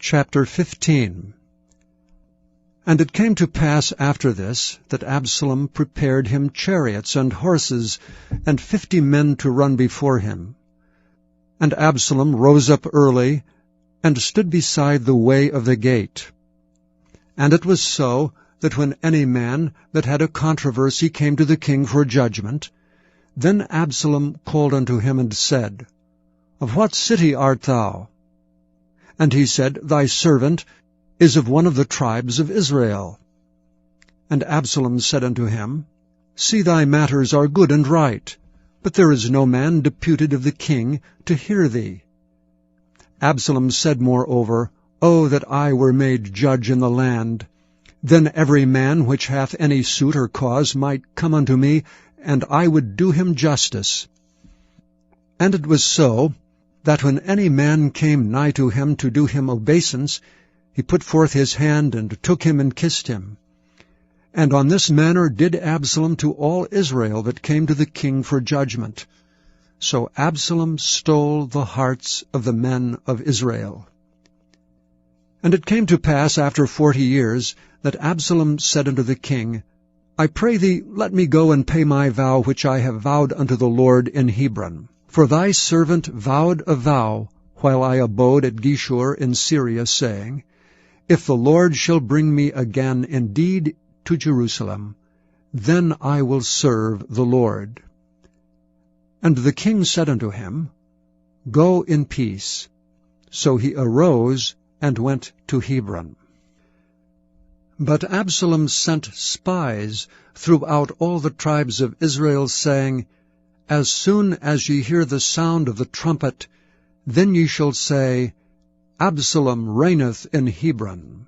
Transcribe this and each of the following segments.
Chapter 15. And it came to pass after this, that Absalom prepared him chariots and horses, and 50 men to run before him. And Absalom rose up early, and stood beside the way of the gate. And it was so, that when any man that had a controversy came to the king for judgment, then Absalom called unto him, and said, Of what city art thou? And he said, Thy servant is of one of the tribes of Israel. And Absalom said unto him, See, thy matters are good and right, but there is no man deputed of the king to hear thee. Absalom said moreover, O that I were made judge in the land! Then every man which hath any suit or cause might come unto me, and I would do him justice. And it was so, that when any man came nigh to him to do him obeisance, he put forth his hand, and took him, and kissed him. And on this manner did Absalom to all Israel that came to the king for judgment. So Absalom stole the hearts of the men of Israel. And it came to pass after 40 years, that Absalom said unto the king, I pray thee, let me go and pay my vow which I have vowed unto the Lord in Hebron. For thy servant vowed a vow, while I abode at Geshur in Syria, saying, If the Lord shall bring me again indeed to Jerusalem, then I will serve the Lord. And the king said unto him, Go in peace. So he arose and went to Hebron. But Absalom sent spies throughout all the tribes of Israel, saying, As soon as ye hear the sound of the trumpet, then ye shall say, Absalom reigneth in Hebron.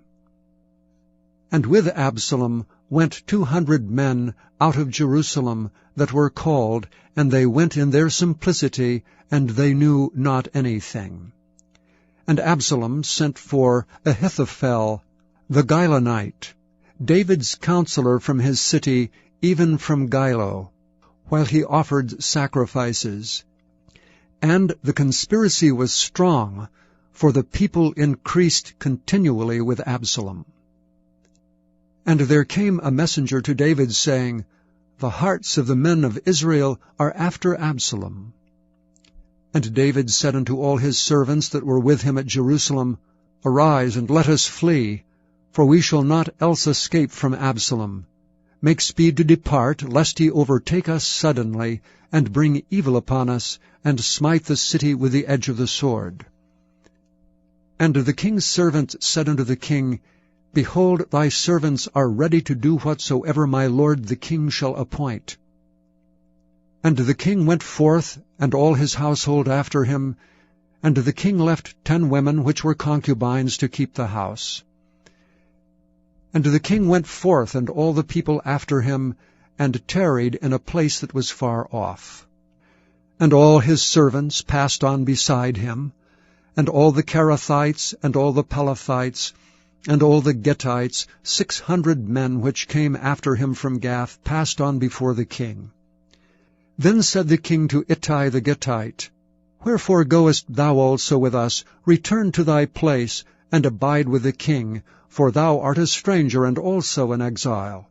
And with Absalom went 200 men out of Jerusalem that were called, and they went in their simplicity, and they knew not anything. And Absalom sent for Ahithophel the Gilonite, David's counselor from his city, even from Gilo, while he offered sacrifices. And the conspiracy was strong, for the people increased continually with Absalom. And there came a messenger to David, saying, The hearts of the men of Israel are after Absalom. And David said unto all his servants that were with him at Jerusalem, Arise, and let us flee, for we shall not else escape from Absalom. Make speed to depart, lest he overtake us suddenly, and bring evil upon us, and smite the city with the edge of the sword. And the king's servant said unto the king, Behold, thy servants are ready to do whatsoever my lord the king shall appoint. And the king went forth, and all his household after him, and the king left 10 women which were concubines to keep the house. And the king went forth, and all the people after him, and tarried in a place that was far off. And all his servants passed on beside him, and all the Cherethites, and all the Pelethites, and all the Gittites, 600 men which came after him from Gath, passed on before the king. Then said the king to Ittai the Gittite, Wherefore goest thou also with us? Return to thy place, and abide with the king, for thou art a stranger and also an exile.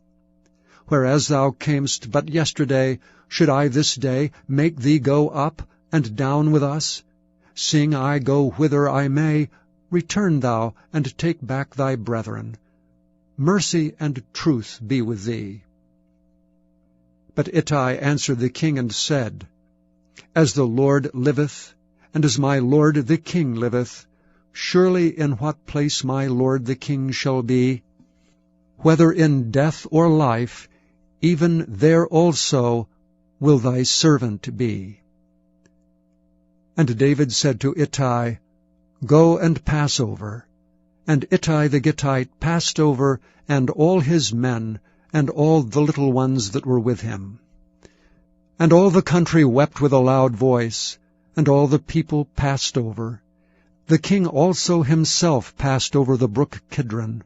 Whereas thou camest but yesterday, should I this day make thee go up and down with us? Seeing I go whither I may, return thou, and take back thy brethren. Mercy and truth be with thee. But Ittai answered the king, and said, As the Lord liveth, and as my lord the king liveth, surely in what place my lord the king shall be, whether in death or life, even there also will thy servant be. And David said to Ittai, Go and pass over. And Ittai the Gittite passed over, and all his men, and all the little ones that were with him. And all the country wept with a loud voice, and all the people passed over. The king also himself passed over the brook Kidron,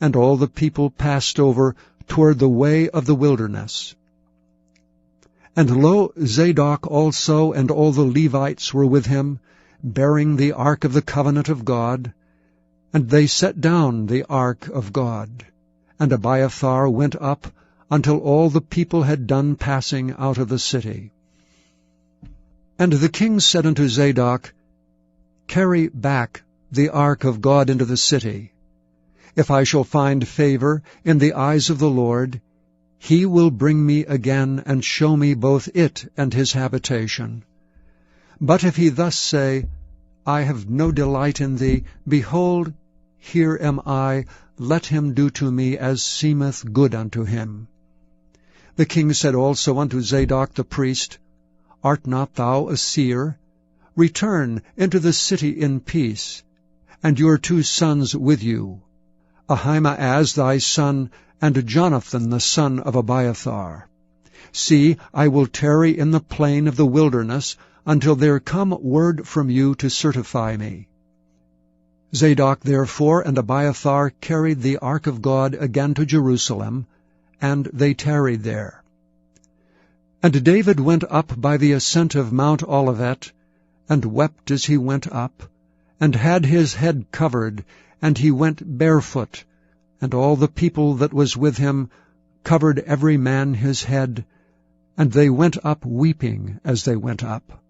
and all the people passed over toward the way of the wilderness. And lo, Zadok also and all the Levites were with him, bearing the ark of the covenant of God. And they set down the ark of God. And Abiathar went up until all the people had done passing out of the city. And the king said unto Zadok, Carry back the ark of God into the city. If I shall find favor in the eyes of the Lord, he will bring me again and show me both it and his habitation. But if he thus say, I have no delight in thee, behold, here am I, let him do to me as seemeth good unto him. The king said also unto Zadok the priest, Art not thou a seer? Return into the city in peace, and your 2 sons with you, Ahimaaz thy son, and Jonathan the son of Abiathar. See, I will tarry in the plain of the wilderness, until there come word from you to certify me. Zadok therefore and Abiathar carried the ark of God again to Jerusalem, and they tarried there. And David went up by the ascent of Mount Olivet, and wept as he went up, and had his head covered, and he went barefoot, and all the people that was with him covered every man his head, and they went up weeping as they went up.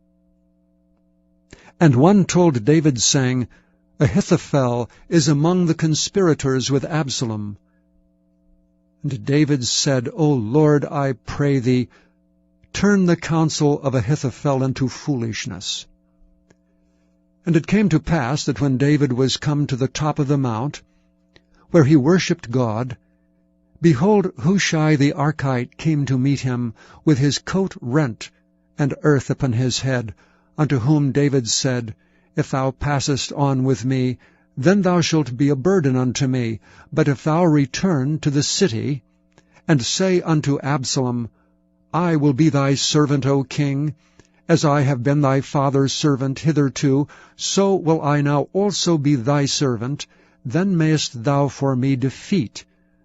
And one told David, saying, Ahithophel is among the conspirators with Absalom. And David said, O Lord, I pray thee, turn the counsel of Ahithophel into foolishness. And it came to pass that when David was come to the top of the mount, where he worshipped God, behold, Hushai the Archite came to meet him, with his coat rent, and earth upon his head, unto whom David said, If thou passest on with me, then thou shalt be a burden unto me. But if thou return to the city, and say unto Absalom, I will be thy servant, O king, as I have been thy father's servant hitherto, so will I now also be thy servant, then mayest thou for me defeat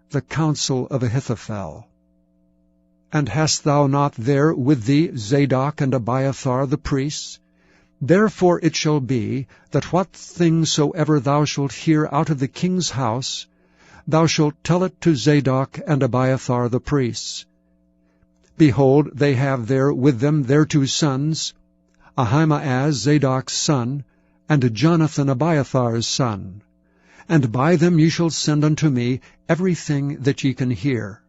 the counsel of Ahithophel. And hast thou not there with thee Zadok and Abiathar the priests? Therefore it shall be, that what thing soever thou shalt hear out of the king's house, thou shalt tell it to Zadok and Abiathar the priests. Behold, they have there with them their 2 sons, Ahimaaz Zadok's son, and Jonathan Abiathar's son. And by them ye shall send unto me everything that ye can hear.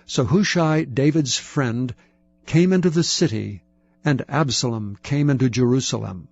So Hushai, David's friend, came into the city, and Absalom came into Jerusalem.